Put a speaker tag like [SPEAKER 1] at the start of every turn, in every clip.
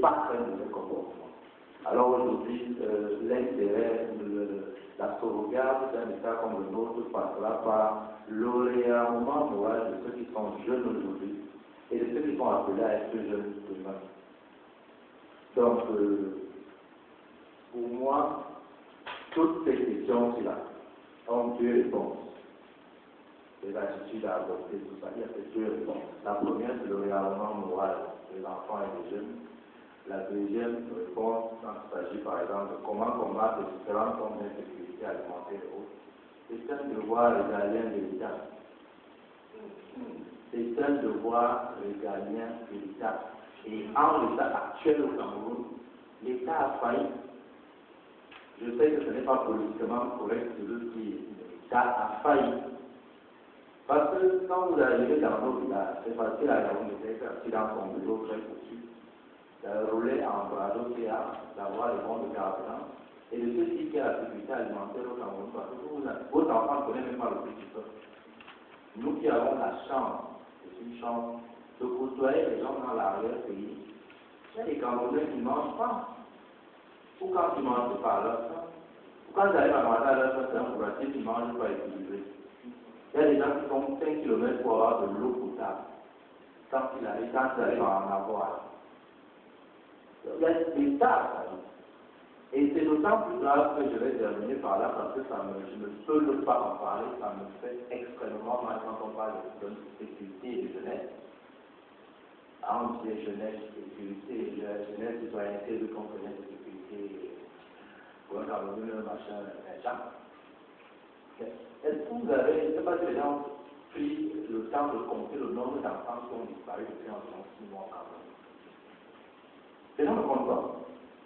[SPEAKER 1] pas très mauvais comportement. Alors aujourd'hui, l'intérêt de la sauvegarde d'un État comme le nôtre passera par le réarmement moral de ceux qui sont jeunes aujourd'hui et de ceux qui sont appelés à être jeunes demain. Donc, pour moi, toutes ces questions-là ont deux réponses. Les attitudes à adopter, tout ça, il y a ces deux réponses. La première, c'est le réarmement moral des enfants et des jeunes. La deuxième réponse, quand il s'agit par exemple de comment combattre les différentes formes d'insécurité alimentaire et autres, c'est un devoir régalien de l'État. C'est un devoir régalien de l'État. Et en l'état actuel au Cameroun, l'État a failli. Je sais que ce n'est pas politiquement correct de le dire, mais l'État a failli. Parce que quand vous arrivez dans nos villages, c'est facile à Yaoundé d'être assis dans son bureau très foutu, de rouler en brado d'avoir les bons de carburant, et de se dire qu'il y a la sécurité alimentaire au Cameroun, parce que vos enfants ne connaissent même pas le petit peuple. Nous qui avons la chance, c'est une chance, de côtoyer les gens dans l'arrière-pays, il y a des Camerounais qui ne mangent pas. Ou quand ils mangent pas à leur faim. Ou quand ils arrivent à manger à leur faim, c'est un courageux qui ne mange pas équilibré. Il y a des gens qui font 5 km pour avoir de l'eau potable. Quand ils arrivent à en avoir. Il y a des tas. Et c'est d'autant plus grave que je vais terminer par là parce que je ne peux pas en parler, ça me fait extrêmement mal quand on parle de sécurité et de jeunesse. On dit jeunesse, sécurité, jeunesse, citoyenneté, de comprenez de sécurité, pour un Cameroun, machin, machin. Est-ce que vous avez, je ne sais pas si les gens ont pris le temps de compter le nombre d'enfants qui ont disparu depuis environ 6 mois au Cameroun? Les gens ne comptent pas.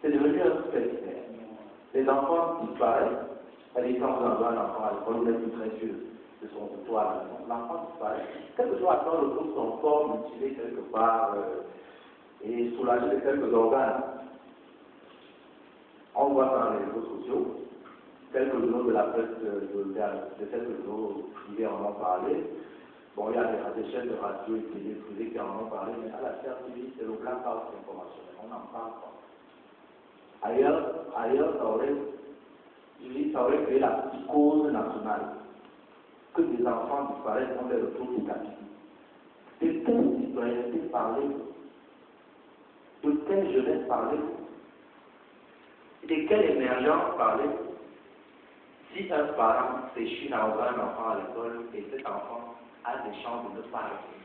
[SPEAKER 1] C'est devenu un fait. Les enfants disparaissent. C'est-à-dire, quand vous envoyez un enfant à l'école, vous êtes plus très sûr de son retour à la maison. L'enfant disparaît. Quel que soit le retrouve son corps mutilé quelque part et soulagé de quelques organes. On voit dans les réseaux sociaux, quelques journaux de la presse de quelques journaux privés en ont parlé. Bon, il y a des chaînes de radio et télé privées qui en ont parlé, mais à la TV, c'est le blackout informationnel. On n'en parle pas. Ailleurs, ça aurait créé la psychose nationale. Que des enfants disparaissent dans les retours étatiques. De quelle citoyenneté parlez-vous? De quelle jeunesse parlez-vous? De quelle émergence parlez-vous? Si un parent s'échine à envoyer un enfant à l'école et cet enfant a des chances de ne pas revenir,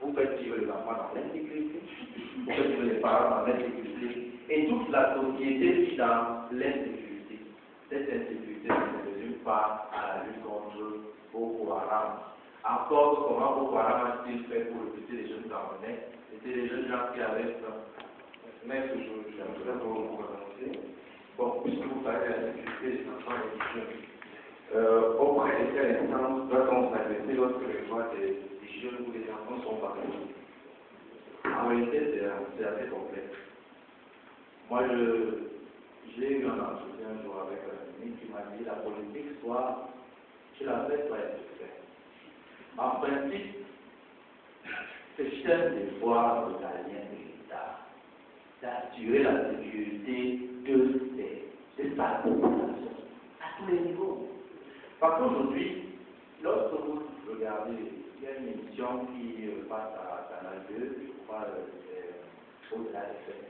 [SPEAKER 1] vous faites vivre les enfants dans l'insécurité, vous faites vivre les parents dans l'insécurité, et toute la société vit dans l'insécurité. Cette insécurité ne se résume pas à la lutte contre Boko Haram. Encore, comment Boko Haram a-t-il fait pour recruter les jeunes Camerounais? C'était les jeunes gens qui avaient ça. Mais toujours, j'aimerais vous annoncer. Bon, puisque vous parlez de la sécurité des enfants et des jeunes, auprès de quelle instance doit-on s'adresser lorsque les voix des jeunes ou des enfants sont partis? En réalité, c'est assez complexe. Moi, j'ai eu un entretien un jour avec un ami qui m'a dit la politique, soit tu la fais, soit elle se fait. En principe, c'est un devoir régalien de l'État d'assurer la sécurité de sa population à tous les niveaux. Parce qu'aujourd'hui, lorsque vous regardez, il y a une émission qui passe à Canal 2, je crois, au-delà des faits.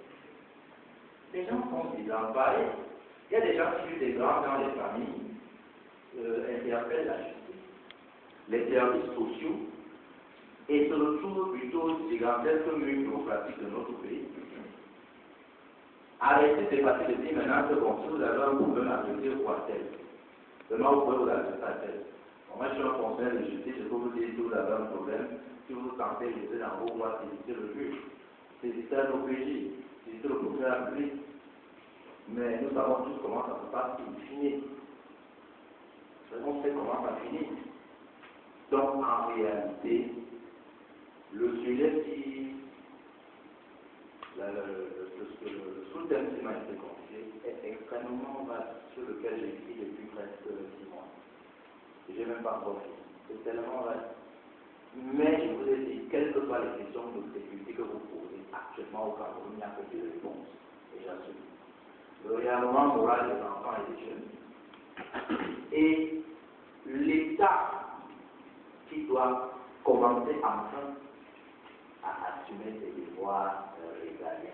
[SPEAKER 1] Les gens sont désemparés. Il y a des gens qui vivent des drames dans les familles, interpellent la justice, les services sociaux, et se retrouvent plutôt des gigantesques murs bureaucratiques de notre pays. Arrêtez de passer de dire maintenant que si vous avez un problème à adresser au quartier, demain vous pouvez vous adresser à tel. Moi, je suis un conseiller de justice, je peux vous dire que vous avez un problème. Si vous sentez leser dans vos droits, saisissez le juge, saisissez un OPJ, saisissez le procureur public. Mais nous savons tous comment ça se passe, il finit. On sait comment ça finit. Donc, en réalité, le sujet le sous-thème qui m'a été confié est extrêmement vaste, sur lequel j'ai écrit depuis presque 6 mois. Je n'ai même pas encore fini. C'est tellement vaste. Mais je vous ai dit, quelles que soient les questions de sécurité que vous posez actuellement, actuellement au Cameroun, il n'y a que des réponses, et j'assume. Le réarmement moral des enfants et des jeunes, et l'État qui doit commencer enfin à assumer ses devoirs régaliens.